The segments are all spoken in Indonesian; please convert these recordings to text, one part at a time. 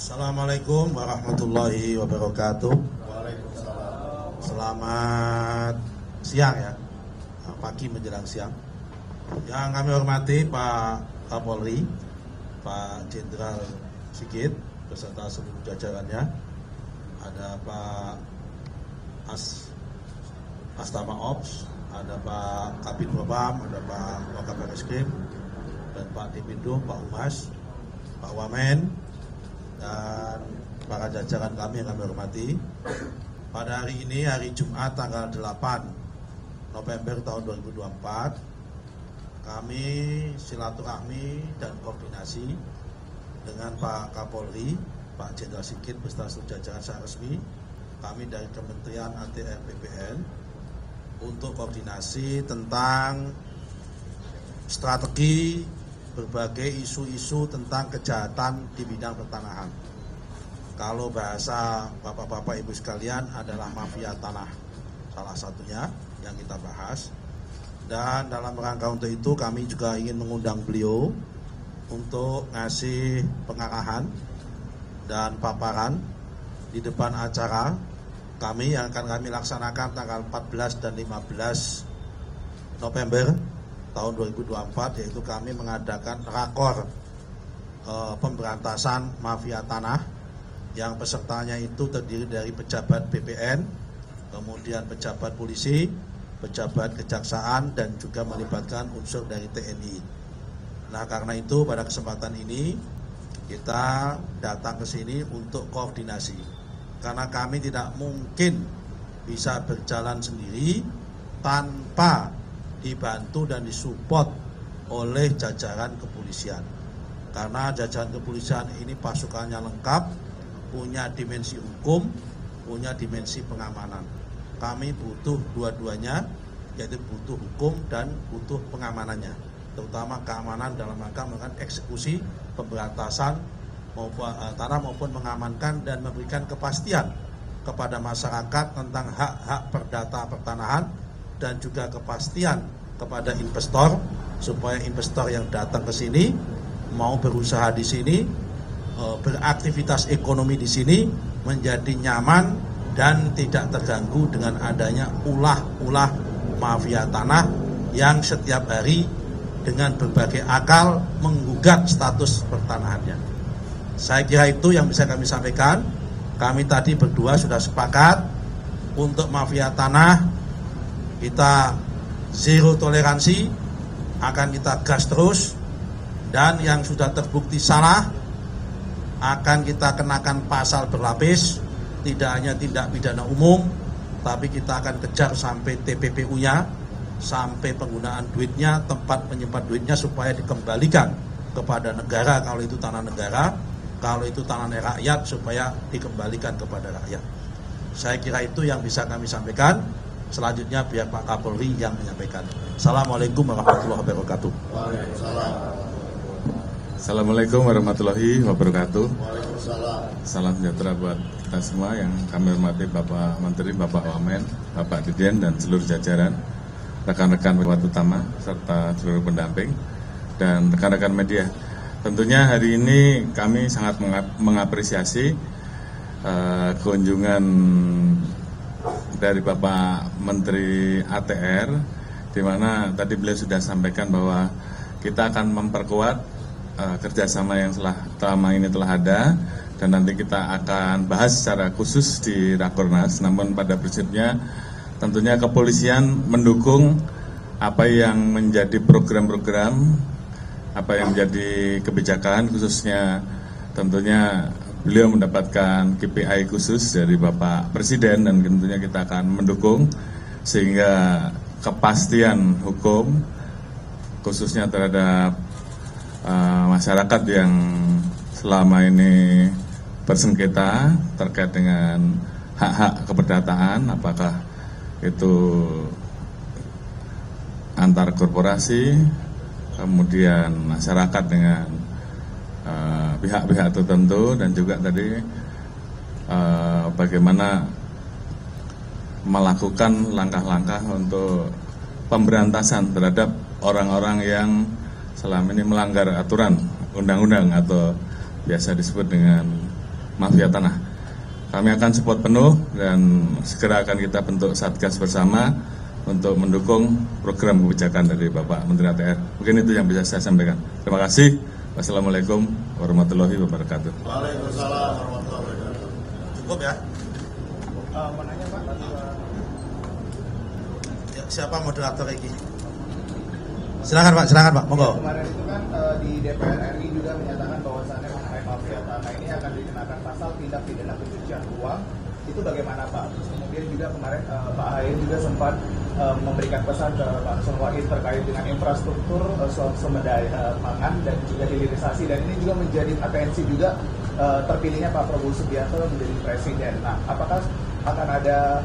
Assalamualaikum warahmatullahi wabarakatuh. Waalaikumsalam. Selamat siang ya, pagi menjelang siang. Yang kami hormati Pak Kapolri, Pak Jenderal Sigit beserta seluruh jajarannya. Ada Pak Astama Ops, ada Pak Kabid Propam, ada Pak Wakapolreskrim, dan Pak Dipindo, Pak Humas, Pak Wamen, dan para jajaran kami yang kami hormati. Pada hari ini, hari Jumat tanggal 8 November tahun 2024, kami silaturahmi dan koordinasi dengan Pak Kapolri, Pak Jenderal Sigit beserta seluruh jajaran secara resmi. Kami dari Kementerian ATR BPN untuk koordinasi tentang strategi berbagai isu-isu tentang kejahatan di bidang pertanahan. Kalau bahasa bapak-bapak ibu sekalian adalah mafia tanah, salah satunya yang kita bahas. Dan dalam rangka untuk itu kami juga ingin mengundang beliau untuk ngasih pengarahan dan paparan di depan acara kami yang akan kami laksanakan tanggal 14 dan 15 November tahun 2024, yaitu kami mengadakan rakor pemberantasan mafia tanah yang pesertanya itu terdiri dari pejabat BPN, kemudian pejabat polisi, pejabat kejaksaan, dan juga melibatkan unsur dari TNI. Nah, karena itu pada kesempatan ini kita datang ke sini untuk koordinasi, karena kami tidak mungkin bisa berjalan sendiri tanpa dibantu dan disupport oleh jajaran kepolisian. Karena jajaran kepolisian ini pasukannya lengkap, punya dimensi hukum, punya dimensi pengamanan. Kami butuh dua-duanya, yaitu butuh hukum dan butuh pengamanannya, terutama keamanan dalam rangka melakukan eksekusi pemberantasan tanah maupun mengamankan dan memberikan kepastian kepada masyarakat tentang hak-hak perdata pertanahan, dan juga kepastian kepada investor supaya investor yang datang ke sini mau berusaha di sini, beraktivitas ekonomi di sini menjadi nyaman dan tidak terganggu dengan adanya ulah-ulah mafia tanah yang setiap hari dengan berbagai akal menggugat status pertanahannya. Saya kira itu yang bisa kami sampaikan. Kami tadi berdua sudah sepakat untuk mafia tanah kita zero toleransi, akan kita gas terus, dan yang sudah terbukti salah akan kita kenakan pasal berlapis, tidak hanya tindak pidana umum, tapi kita akan kejar sampai TPPU-nya, sampai penggunaan duitnya, tempat penyimpan duitnya, supaya dikembalikan kepada negara kalau itu tanah negara, kalau itu tanah rakyat supaya dikembalikan kepada rakyat. Saya kira itu yang bisa kami sampaikan. Selanjutnya biar Pak Kapolri yang menyampaikan. Assalamualaikum warahmatullahi wabarakatuh. Waalaikumsalam. Assalamualaikum warahmatullahi wabarakatuh. Waalaikumsalam. Salam sejahtera buat kita semua yang kami hormati Bapak Menteri, Bapak Wamen, Bapak Dirjen, dan seluruh jajaran, rekan-rekan pejabat utama, serta seluruh pendamping, dan rekan-rekan media. Tentunya hari ini kami sangat mengapresiasi kunjungan dari Bapak Menteri ATR, di mana tadi beliau sudah sampaikan bahwa kita akan memperkuat kerjasama yang selama ini telah ada, dan nanti kita akan bahas secara khusus di Rakornas. Namun pada prinsipnya tentunya kepolisian mendukung apa yang menjadi program-program, apa yang menjadi kebijakan, khususnya tentunya beliau mendapatkan KPI khusus dari Bapak Presiden, dan tentunya kita akan mendukung sehingga kepastian hukum khususnya terhadap masyarakat yang selama ini bersengketa terkait dengan hak-hak keperdataan, apakah itu antar korporasi, kemudian masyarakat dengan pihak-pihak tertentu, dan juga tadi bagaimana melakukan langkah-langkah untuk pemberantasan terhadap orang-orang yang selama ini melanggar aturan undang-undang atau biasa disebut dengan mafia tanah. Kami akan support penuh dan segera akan kita bentuk Satgas bersama untuk mendukung program kebijakan dari Bapak Menteri ATR. Mungkin itu yang bisa saya sampaikan. Terima kasih. Wassalamualaikum warahmatullahi wabarakatuh. Waalaikumsalam warahmatullahi wabarakatuh. Cukup ya? Mau nanya Pak, Ya, siapa moderator ini? Silakan Pak, monggo. kemarin itu kan di DPR RI juga menyatakan bahwasannya mengenai mafia tanah ini akan dikenakan pasal tindak pidana pencucian uang. Itu bagaimana Pak? Terus kemudian juga kemarin Pak Ahy juga sempat memberikan pesan ke Pak Sun Wahid terkait dengan infrastruktur sumber daya pangan dan juga hilirisasi, dan ini juga menjadi atensi juga terpilihnya Pak Prabowo Subianto menjadi presiden. Nah, apakah akan ada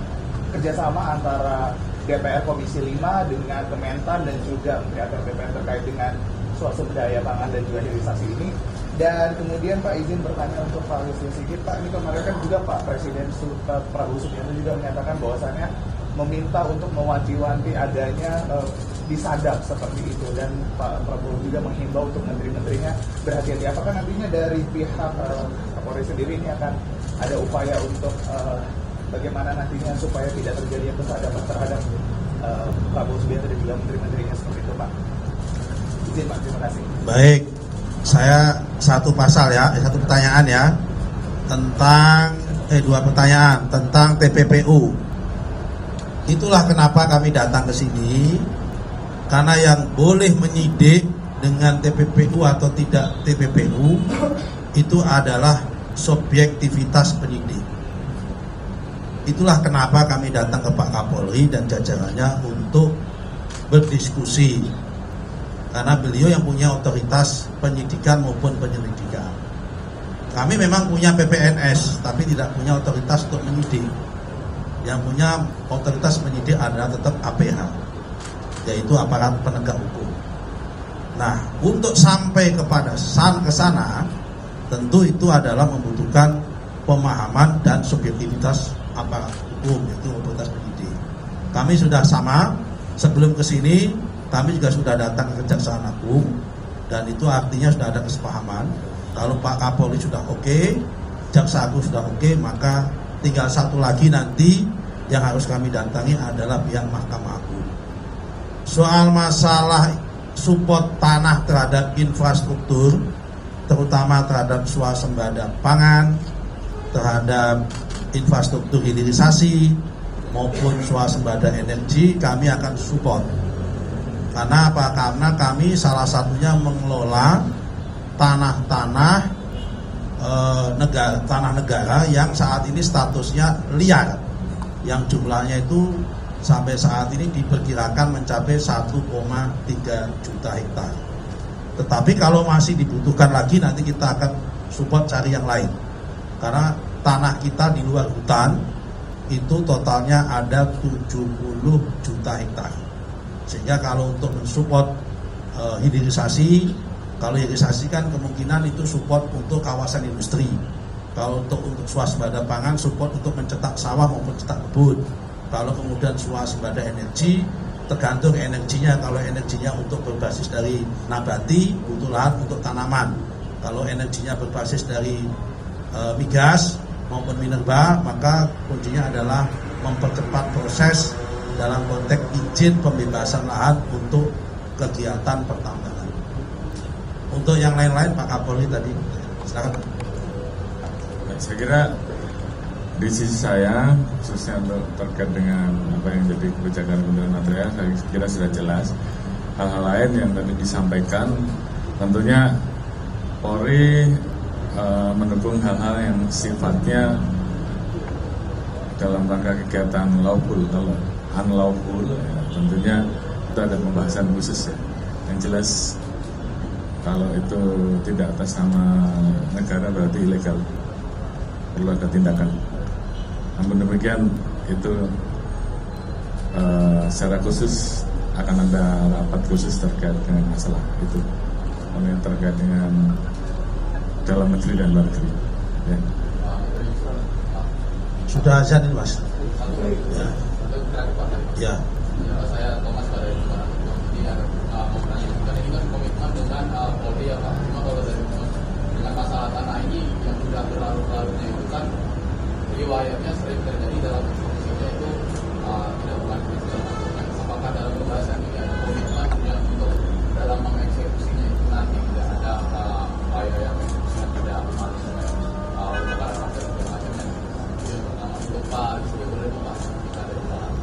kerjasama antara DPR Komisi 5 dengan Kementan dan juga Menteri ATR BPN terkait dengan sumber daya pangan dan juga hilirisasi ini? Dan kemudian Pak, izin bertanya untuk Pak Lutfi Sigit. Pak, ini kemarin kan juga Pak Presiden Prabowo Subianto juga menyatakan bahwasannya meminta untuk mewanti-wanti adanya disadap seperti itu, dan Pak Prabowo juga menghimbau untuk menteri-menterinya berhati-hati. Apakah nantinya dari pihak Kapolri sendiri ini akan ada upaya untuk bagaimana nantinya supaya tidak terjadi kesadapan terhadap Prabowo Subianto dan juga menteri-menterinya seperti itu Pak? Izin Pak, terima kasih. Baik, saya satu pertanyaan ya, tentang dua pertanyaan tentang TPPU. Itulah kenapa kami datang ke sini, karena yang boleh menyidik dengan TPPU atau tidak TPPU itu adalah subjektivitas penyidik. Itulah kenapa kami datang ke Pak Kapolri dan jajarannya untuk berdiskusi, karena beliau yang punya otoritas penyidikan maupun penyelidikan. Kami memang punya PPNS, tapi tidak punya otoritas untuk menyidik. Yang punya otoritas penyidik adalah tetap APH, yaitu aparat penegak hukum. Nah, untuk sampai ke sana, tentu itu adalah membutuhkan pemahaman dan subjektivitas aparat hukum, yaitu otoritas penyidik. Kami sudah sama, sebelum ke sini kami juga sudah datang ke Kejaksaan Agung, dan itu artinya sudah ada kesepahaman. Kalau Pak Kapolri sudah oke, Jaksa Agung sudah oke, maka tinggal satu lagi nanti yang harus kami datangi adalah pihak Mahkamah Agung. Soal masalah support tanah terhadap infrastruktur, terutama terhadap swasembada pangan, terhadap infrastruktur hilirisasi maupun swasembada energi, kami akan support. Karena apa? Karena kami salah satunya mengelola tanah negara yang saat ini statusnya liar, yang jumlahnya itu sampai saat ini diperkirakan mencapai 1,3 juta hektar. Tetapi kalau masih dibutuhkan lagi, nanti kita akan support cari yang lain, karena tanah kita di luar hutan itu totalnya ada 70 juta hektar. Sehingga kalau untuk mensupport hilirisasi, kalau hilirisasi kan kemungkinan itu support untuk kawasan industri. Kalau untuk swasembada pangan, support untuk mencetak sawah maupun cetak kebun. Kalau kemudian swasembada energi, tergantung energinya. Kalau energinya untuk berbasis dari nabati, butuh lahan untuk tanaman. Kalau energinya berbasis dari migas maupun minerba, maka kuncinya adalah mempercepat proses dalam konteks izin pembebasan lahan untuk kegiatan pertambangan. Untuk yang lain-lain Pak Kapolri tadi, silakan. Saya kira di sisi saya, khususnya untuk terkait dengan apa yang jadi kebijakan Kementerian ATR, saya kira sudah jelas. Hal-hal lain yang tadi disampaikan, tentunya Polri mendukung hal-hal yang sifatnya dalam rangka kegiatan lawful. Kalau unlawful, ya, tentunya itu ada pembahasan khusus ya. Yang jelas kalau itu tidak atas nama negara berarti ilegal, perlu ada tindakan. Namun demikian itu secara khusus akan ada rapat khusus terkait dengan masalah itu, yang terkait dengan dalam negeri dan luar negeri. Ya. Sudah azan ini Mas? Ya. Ya. Saya Thomas pada ini mau bertanya juga, ini kan komitmen dengan Polri ya Pak. Cuma kalau dari dengan masalah tanah ini yang sudah berlarut-larutnya layaknya sering terjadi dalam eksekusinya itu tidak mengajukan segala macam. Apakah dalam pembahasan ini ada komitmen yang untuk dalam mengeksekusinya itu nanti tidak ada upaya yang eksekusinya tidak harus perkara rakyat segala macamnya. Yang pertama untuk Pak sebetulnya pembahasan kita dari dalam.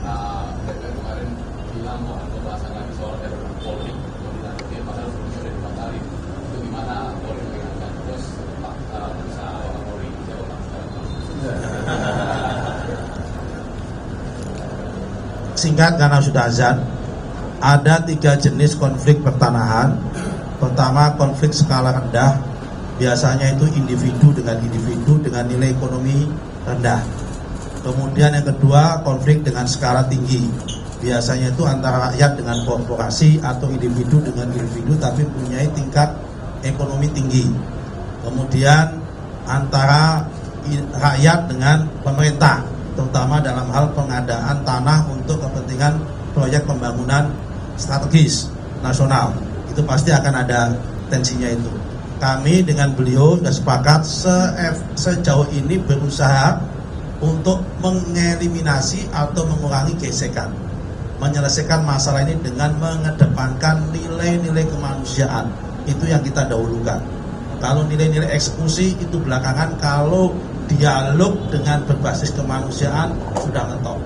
Nah, DPR kemarin bilang mau ada pembahasan lagi soal RUU Polri mau dilanjutin padahal sebelumnya sudah dibatarin. Itu gimana Polri mengingatkan terus Pak bisa Polri jawab Pak sekarang. Singkat karena sudah azan, ada 3 jenis konflik pertanahan. Pertama, konflik skala rendah, biasanya itu individu dengan nilai ekonomi rendah. Kemudian yang kedua, konflik dengan skala tinggi, biasanya itu antara rakyat dengan korporasi atau individu dengan individu tapi punya tingkat ekonomi tinggi. Kemudian antara rakyat dengan pemerintah, terutama dalam hal pengadaan tanah untuk kepentingan proyek pembangunan strategis nasional. Itu pasti akan ada tensinya itu. Kami dengan beliau sudah sepakat sejauh ini berusaha untuk mengeliminasi atau mengurangi gesekan, menyelesaikan masalah ini dengan mengedepankan nilai-nilai kemanusiaan. Itu yang kita dahulukan. Kalau nilai-nilai eksekusi itu belakangan, kalau dialog dengan berbasis kemanusiaan sudah ngetop.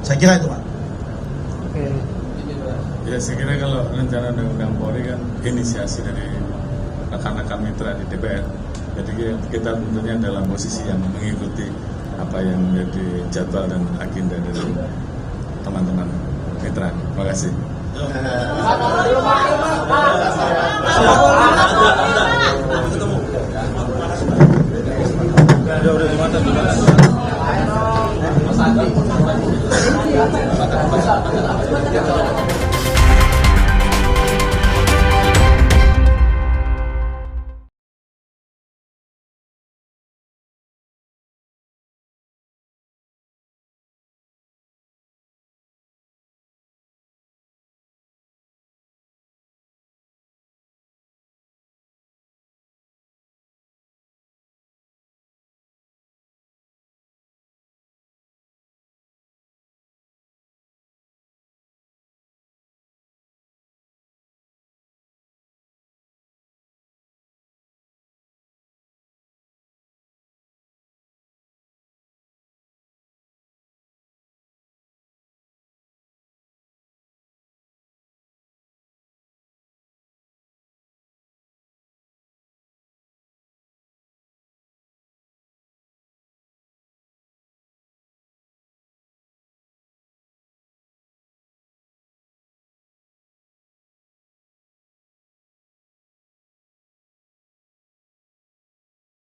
Saya kira itu, Pak. Oke. Ya, saya kira kalau rencana undang-undang Polri kan inisiasi dari rekan-rekan mitra di DPR. Jadi kita tentunya dalam posisi yang mengikuti apa yang menjadi jadwal dan agenda dari teman-teman mitra. Terima kasih. Udah di mata.